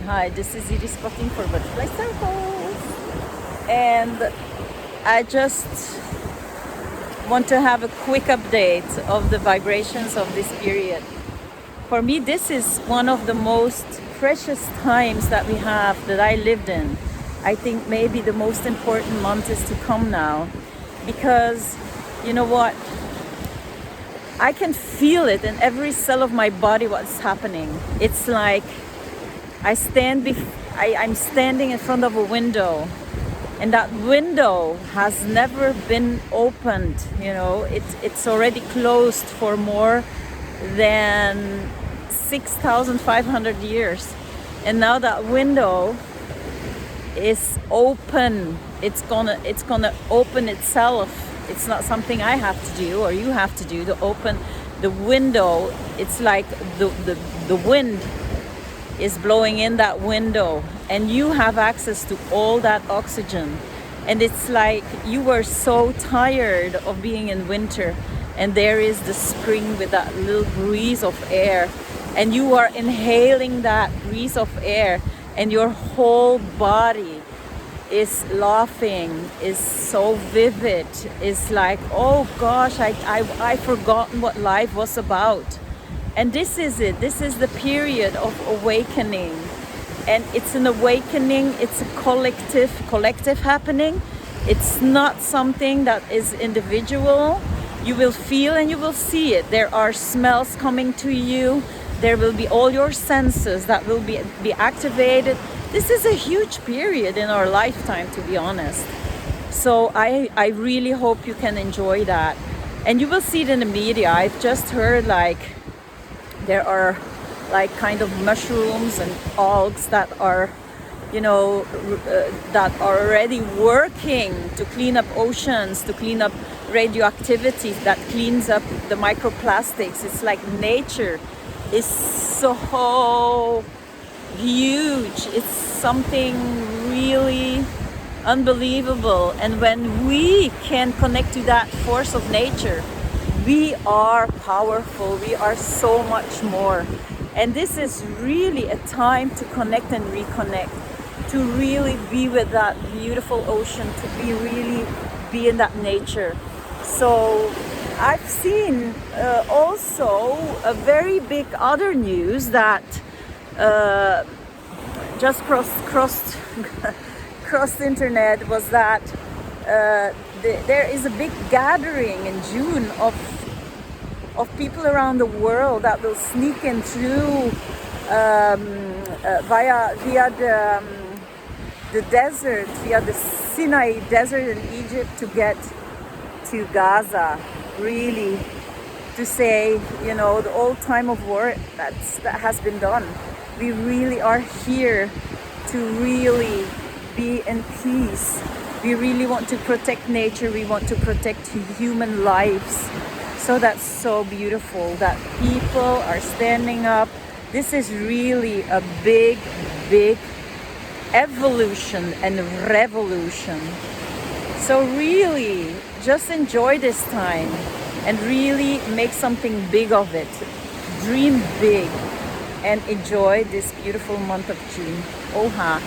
Hi, this is Iris spotting for butterfly circles, and I just want to have a quick update of the vibrations of this period. For me, this is one of the most precious times that we have, that I lived in. I think maybe the most important month is to come now, because you know what? I can feel it in every cell of my body what's happening. It's like I'm standing in front of a window, and that window has never been opened. It's already closed for more than 6,500 years, and now that window is open. It's gonna open itself. It's not something I have to do or you have to do to open the window. It's like the wind is blowing in that window, and you have access to all that oxygen. And it's like you were so tired of being in winter, and there is the spring with that little breeze of air, and you are inhaling that breeze of air, and your whole body is laughing, is so vivid, is like, oh gosh, I forgotten what life was about. And this is it. This is the period of awakening. And it's an awakening, it's a collective happening. It's not something that is individual. You will feel and you will see it. There are smells coming to you. There will be all your senses that will be activated. This is a huge period in our lifetime, to be honest. So I really hope you can enjoy that. And you will see it in the media. I've just heard there are kind of mushrooms and algae that are, that are already working to clean up oceans, to clean up radioactivity, that cleans up the microplastics. It's like nature is so huge. It's something really unbelievable. And when we can connect to that force of nature, we are powerful. We are so much more. And this is really a time to connect and reconnect, to really be with that beautiful ocean, to be in that nature. So I've seen also a very big other news that just crossed the internet, was that there is a big gathering in June of people around the world that will sneak in through via the desert, via the Sinai desert in Egypt, to get to Gaza. Really, to say, the old time of war that has been done. We really are here to really be in peace. We really want to protect nature. We want to protect human lives. So that's so beautiful that people are standing up. This is really a big evolution and revolution. So really, just enjoy this time and really make something big of it. Dream big and enjoy this beautiful month of June. Oha.